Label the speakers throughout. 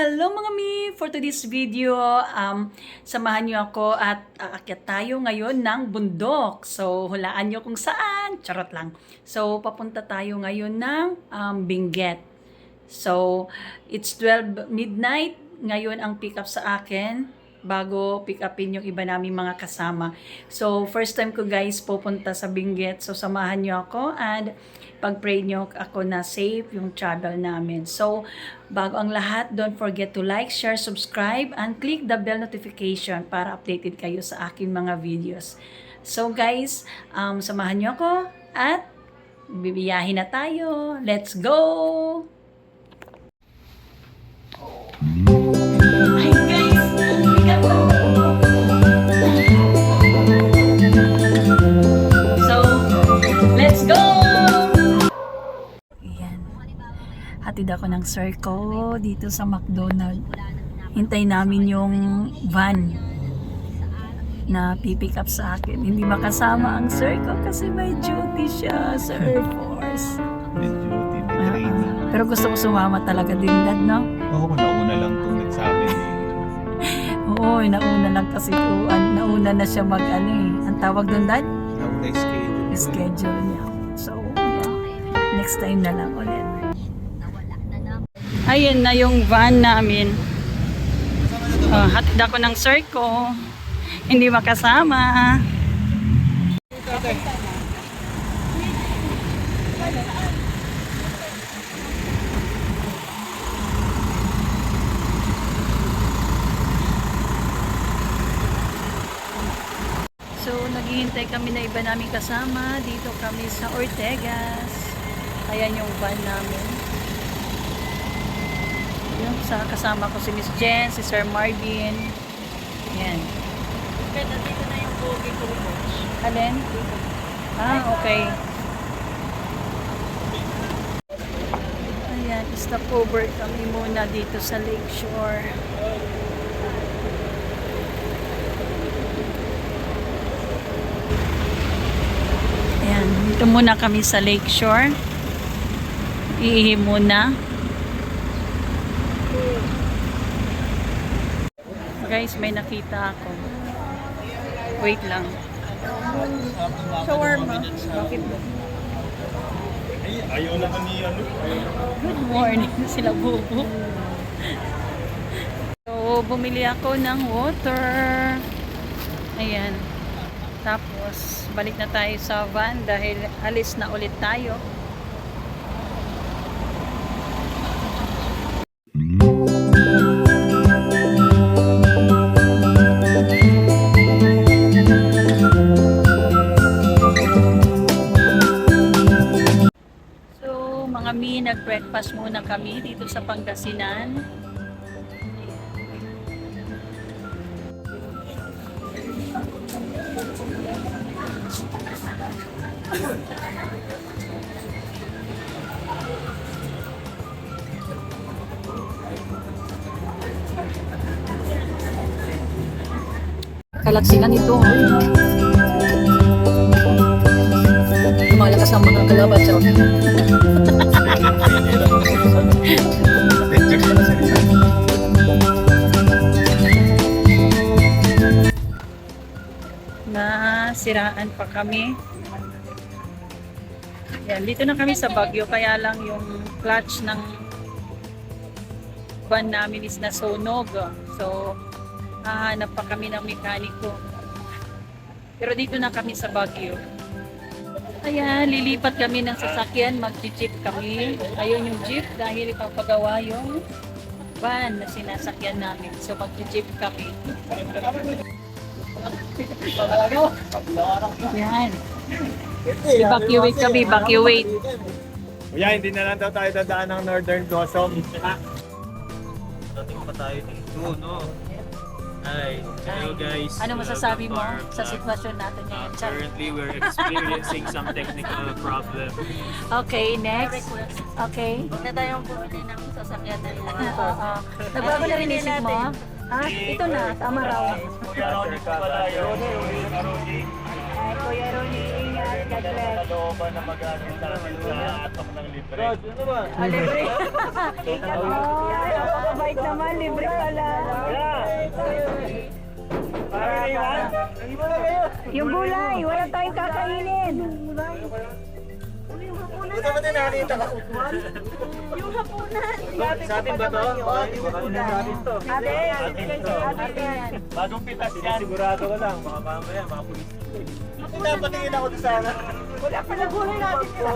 Speaker 1: Hello mga mi! For today's video, samahan niyo ako at aakyat tayo ngayon ng bundok. So, hulaan niyo kung saan. Charot lang. So, papunta tayo ngayon ng Benguet. So, it's 12 midnight. Ngayon ang pick up sa akin bago pick upin yung iba naming mga kasama. So, first time ko guys pupunta sa Benguet. So, samahan niyo ako and pag-pray niyo ako na safe yung travel namin. So, bago ang lahat, don't forget to like, share, subscribe, and click the bell notification para updated kayo sa aking mga videos. So guys, samahan niyo ako at bibiyahin na tayo. Let's go! Hi guys! Bigat ko! So, let's go! Hatid ako ng sir ko dito sa McDonald. Hintay namin yung van na pipick up sa akin. Hindi makasama ang sir ko kasi may duty siya sa Air Force.
Speaker 2: May duty, may training.
Speaker 1: Pero gusto ko sumama talaga din, Dad, no?
Speaker 2: Oo, nauna lang itong nagsabi.
Speaker 1: Oo, nauna lang kasi nauna na siya mag-ano eh. Ang tawag doon, Dad?
Speaker 2: Nauna schedule.
Speaker 1: Schedule niya. So, yeah. Next time na lang ulit. Ayun na yung van namin. Hatid ako ng sir ko. Hindi makasama. So, naghihintay kami na iba namin kasama. Dito kami sa Ortegas. Ayan yung van namin. Yung kasama ko si Miss Jen, si Sir Marvin. Yan. Pero dito na yung bogey ko, coach. Alin? Okay. Ayan, stop over kami muna dito sa Lakeshore. Ayan, dito muna kami sa Lakeshore. Iihi muna. Guys, may nakita ako. Wait lang. Shawarma. Bakit ba?
Speaker 2: Ayaw naman ni ano.
Speaker 1: Good morning sila bubo. So, bumili ako ng water. Ayan. Tapos, balik na tayo sa van dahil alis na ulit tayo. Nag-breakfast muna kami dito sa Pangasinan. Kalat sila nito. Malakas ang mga kalabat. Nasiraan pa kami. Yan, dito na kami sa Baguio, kaya lang yung clutch ng van namin is nasunog. So, hahanap pa kami ng mekaniko. Pero dito na kami sa Baguio. Ayan, lilipat kami ng sasakyan, mag-jeep kami. Ayun yung jeep dahil ipapagawa yung van na sinasakyan namin. So mag-jeep kami. Yan. Evacuate kami, evacuate.
Speaker 2: Kuya, hindi na lang daw tayo dadaan ng Northern Blossom. Dating pa tayo dito, no? Hi, hello guys.
Speaker 1: Ano masasabi mo sa sitwasyon natin ngayon?
Speaker 3: Currently, we're experiencing some technical problem.
Speaker 1: Okay, next. Okay.
Speaker 4: Huwag na tayong bumili ng sasakyan na yun.
Speaker 1: Nagbago na rin isip mo? Ito na, tama raw.
Speaker 2: Kuya Ronnie pa pala yun.
Speaker 1: Ay, Kuya Ronnie, ingat.
Speaker 2: Kalooban na mag-amin sa amin sa atok ng libre. Rod, ano ba?
Speaker 1: Libre. Napakabait naman, libre pala.
Speaker 2: Parang iwan? Iwan na kayo.
Speaker 1: Yung gulay, wala tayong kakainin.
Speaker 2: Ito ba din nakita ka?
Speaker 4: Yung hapunan.
Speaker 2: Sa atin ba to? Atin to.
Speaker 4: Atin.
Speaker 2: Bagong pitas yan. Sigurado ko lang, baka mamaya, mga pulis. Pinapatingin ako doon sana. Wala pa na gulay natin nila.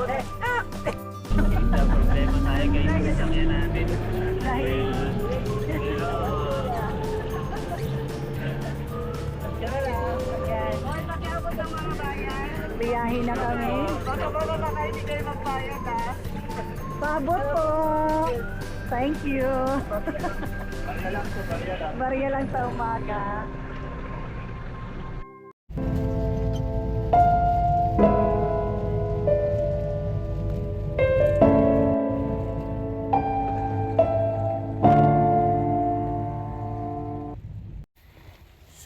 Speaker 3: Problema tayo guys, sasakyan natin.
Speaker 1: Biyahe na kami. Pabot po. Thank you. Barya lang sa umaga.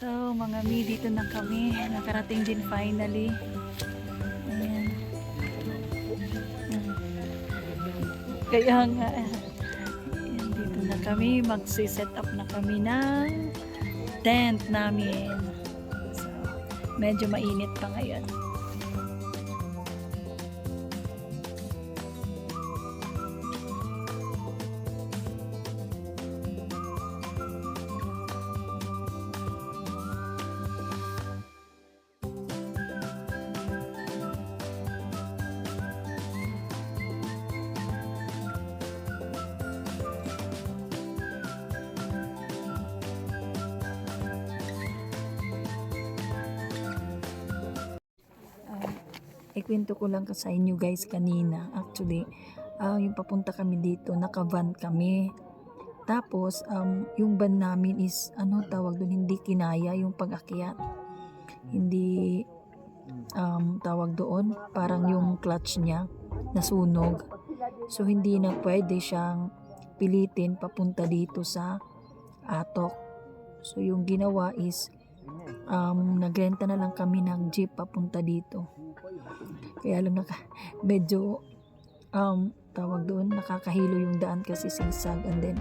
Speaker 1: So, mga mi, dito na kami. Nakarating din finally. Ayan. Kaya nga, ayan, dito na kami. Magsi-set up na kami ng tent namin. So, medyo mainit pa ngayon. Ikwento ko lang sa inyo guys kanina. Actually, yung papunta kami dito, naka-van kami. Tapos, yung van namin is, ano tawag doon, hindi kinaya yung pag-akyat. Hindi, tawag doon, parang yung clutch niya, nasunog. So, hindi na pwede siyang pilitin papunta dito sa Atok. So, yung ginawa is, nagrenta na lang kami ng jeep papunta dito. Kaya lang medyo tawag doon, nakakahilo yung daan kasi singsag, and then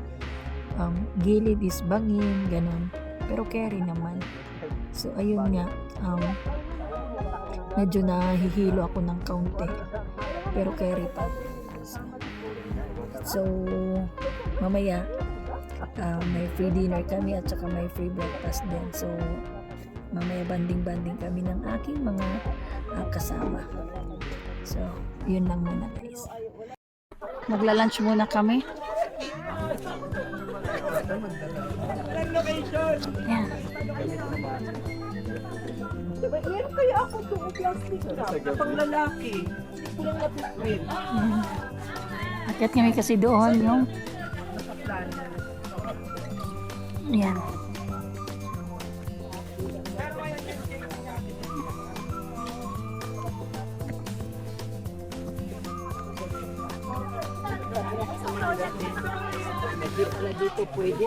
Speaker 1: gilid is bangin, ganon, pero carry naman. So ayun nga, medyo nahihilo ako ng kaunti, pero carry pa. So mamaya may free dinner kami at saka may free breakfast din. So mamaya banding-banding kami ng aking mga kasama. So, yun lang muna guys. Magla-lunch muna kami. Yan.
Speaker 5: Meron kaya ako itong plastic na pang lalaki. Hindi ko lang napipin.
Speaker 1: Akyat kami kasi doon yung yan.
Speaker 5: Hindi pala dito pwede.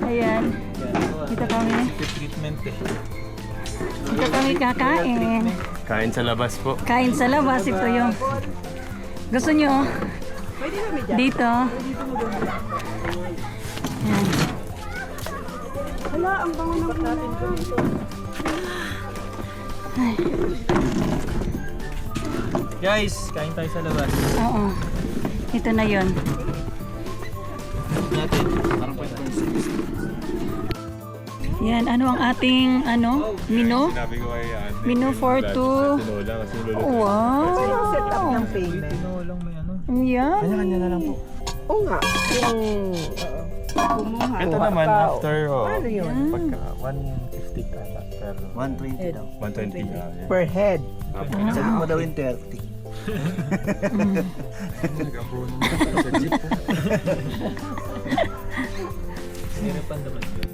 Speaker 1: Ayan. Dito kami.
Speaker 2: Treatment eh.
Speaker 1: Dito kami kakain.
Speaker 2: Kain sa labas po.
Speaker 1: Kain sa labas. Ito yung gusto nyo dito. Ayan.
Speaker 5: Hala, ang bango ng ulan.
Speaker 1: Ay,
Speaker 2: Guys, kain tayo sa labas.
Speaker 1: oo. Ito na yon.
Speaker 2: Natin. Parang
Speaker 1: Yan, ano ang ating menu?
Speaker 6: Sabi ko kay Ate.
Speaker 1: Menu for two.
Speaker 6: Tinola kasi luluto.
Speaker 1: Wow!
Speaker 5: Set up ng payment.
Speaker 2: lang may ano.
Speaker 1: Yan.
Speaker 2: Kanya-kanya na lang po.
Speaker 5: Oo nga. Yung kumuha.
Speaker 6: Ito naman after
Speaker 5: Ano yun?
Speaker 6: pagka 150 ka na per
Speaker 7: 120 daw.
Speaker 6: 120 ka.
Speaker 5: Per head.
Speaker 7: Sabi mo daw yung 30.
Speaker 6: Nag-abono sa jeep.
Speaker 2: Sinirapan naman yun.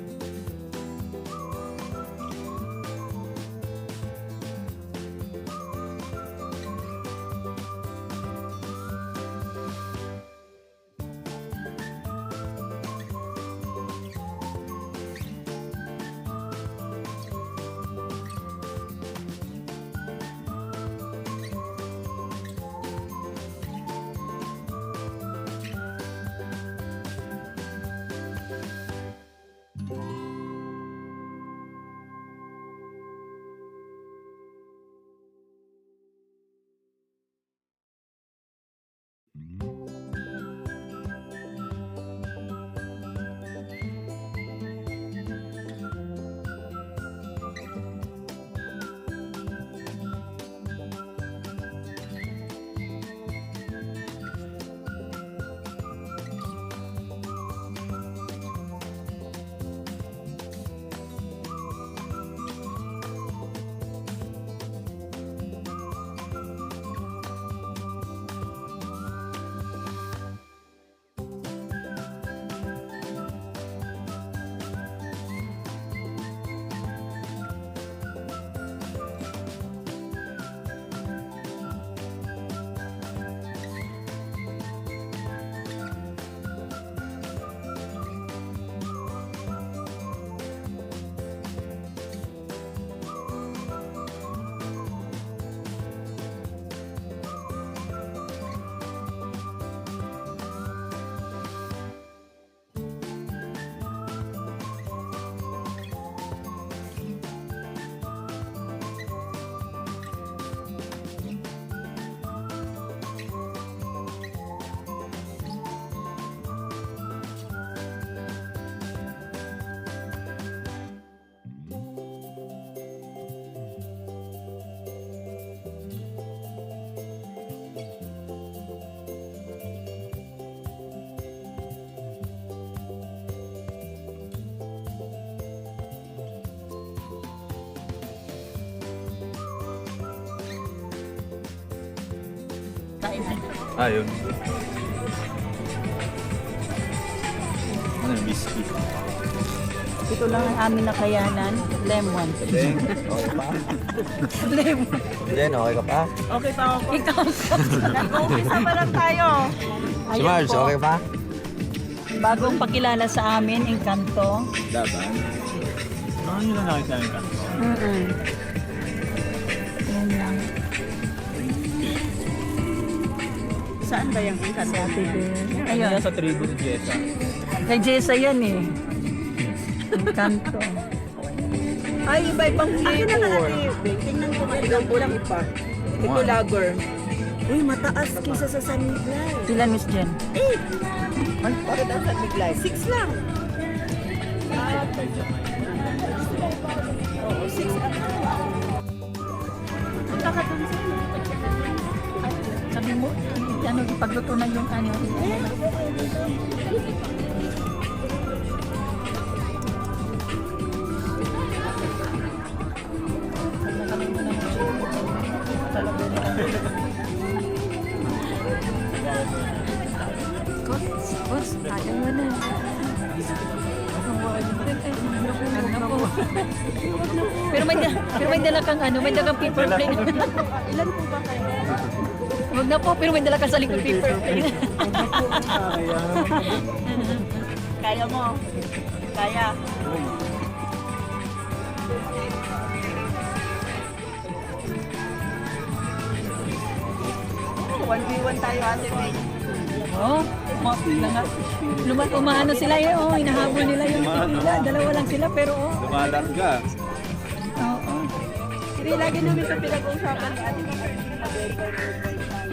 Speaker 6: Ayun. Ano yung whiskey?
Speaker 1: Ito lang ang amin na kayanan. Lemon.
Speaker 7: Deng, okay pa?
Speaker 1: Lemon.
Speaker 7: Jen, okay ka pa?
Speaker 5: Okay pa ako.
Speaker 1: Ikaw.
Speaker 5: Nag-umpisa pa lang tayo.
Speaker 7: Si Mars, okay pa?
Speaker 1: Bagong pakilala sa amin, Encanto.
Speaker 6: Laban. Ano nyo na nakita yung kanto?
Speaker 1: Yan lang.
Speaker 5: Saan ba yung Encanto?
Speaker 1: Ayun.
Speaker 6: Sa tribo ni Jessa.
Speaker 1: Kay Jessa yan eh. Encanto.
Speaker 5: Ay, iba-ibang flavor. Tingnan ko nga. Tingnan ko lang iba. Ito lager. Uy, mataas kaysa sa San Miguel.
Speaker 1: Sila Miss Jen.
Speaker 5: Ay, bakit ang San Miguel? 6 lang. Oo, 6 lang. Punta ka dun sa
Speaker 1: Sabi mo, ano, ipagluto na yung ano. Kos, kaya mo na. Pero may dala kang ano, may dala kang paper plate.
Speaker 5: Ilan po ba kayo?
Speaker 1: Wag na po, pero may dala kang sa likod paper plate.
Speaker 5: Kaya mo. Kaya. Oh, 1v1 tayo ate May.
Speaker 1: Oh, umaano sila eh, oh, hinahabol nila yung pila. Dalawa lang sila pero oh.
Speaker 6: Lumalarga.
Speaker 1: Oo.
Speaker 5: Hindi, lagi namin ito pinag-uusapan ni ate May.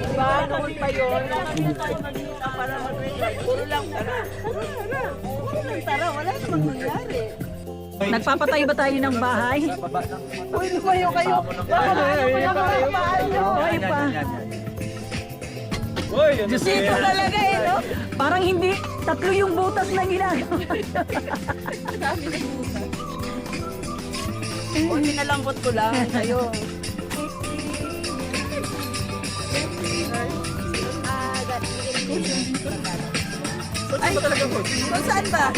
Speaker 5: Diba, noon pa yun, lagi na tayo magkita para mag-ride. Puro lang, tara. Puro lang, tara. Wala namang nangyari.
Speaker 1: Nagpapatayo ba tayo ng bahay?
Speaker 5: Uy, kayo. Baka paano?
Speaker 1: Hoy pa.
Speaker 6: Uy, ano
Speaker 1: Diyosito talaga eh, no? Parang hindi, tatlo yung butas na ginagawa.
Speaker 5: Uy, pinalambot ko lang kayo. Ay, kung saan ba?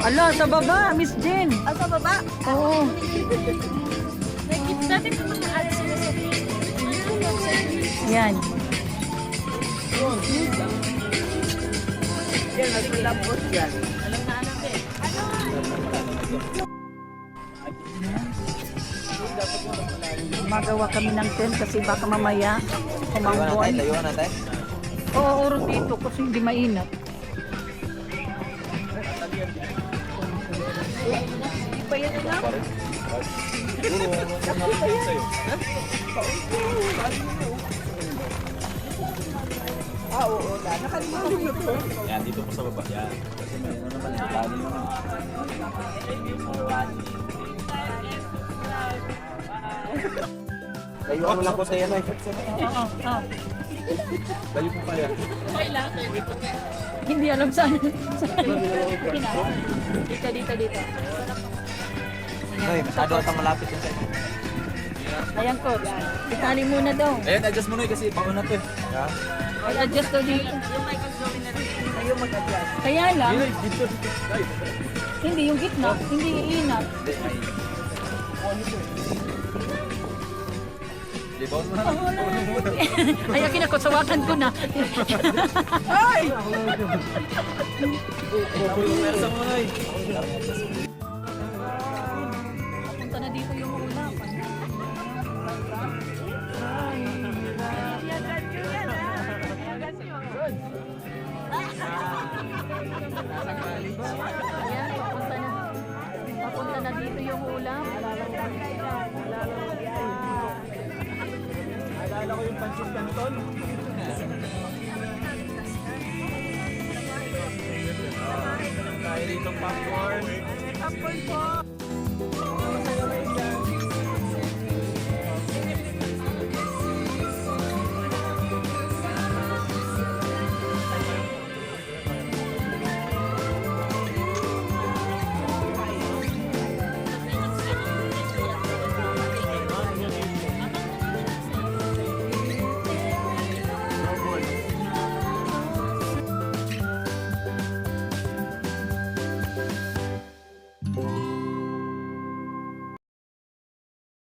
Speaker 1: Ala, sa baba, Miss Jen.
Speaker 5: Ah, sa baba?
Speaker 1: Oo. Yan.
Speaker 5: Yan, nagpalambot yan.
Speaker 1: Magawa kami ng tent kasi baka mamaya kumanggoy.
Speaker 7: Layuan natin.
Speaker 1: Oo, uro dito kasi hindi mainat.
Speaker 5: Hindi pa yan na? Ah, oo. Nakalimutan mo to.
Speaker 6: Yan, dito po sa baba. Yan. Kasi may ano naman yung tali naman.
Speaker 7: Layuan mo lang po tayo na.
Speaker 1: Oo, oo.
Speaker 6: Layo po pa yan.
Speaker 1: Hindi alam saan. Dito.
Speaker 7: Ay, masyado atang malapit yung sa'yo.
Speaker 1: Ayan ko. Itali muna daw.
Speaker 6: Ayan, adjust mo na kasi pauna to eh. Ha?
Speaker 1: Adjust daw dito.
Speaker 5: Kayo mag-adjust.
Speaker 1: Kaya lang,
Speaker 6: Dito. Ay,
Speaker 1: hindi yung gitna, hindi iinat.
Speaker 6: libaw mo na.
Speaker 1: Ay, kinakotsawakan ko na.
Speaker 6: Pwersa mo na eh.
Speaker 1: Punta na dito yung ulam. Ayan, papunta na dito yung ulam.
Speaker 2: Alala ko yung pancit canton. Tayo dito popcorn.
Speaker 5: Apple po.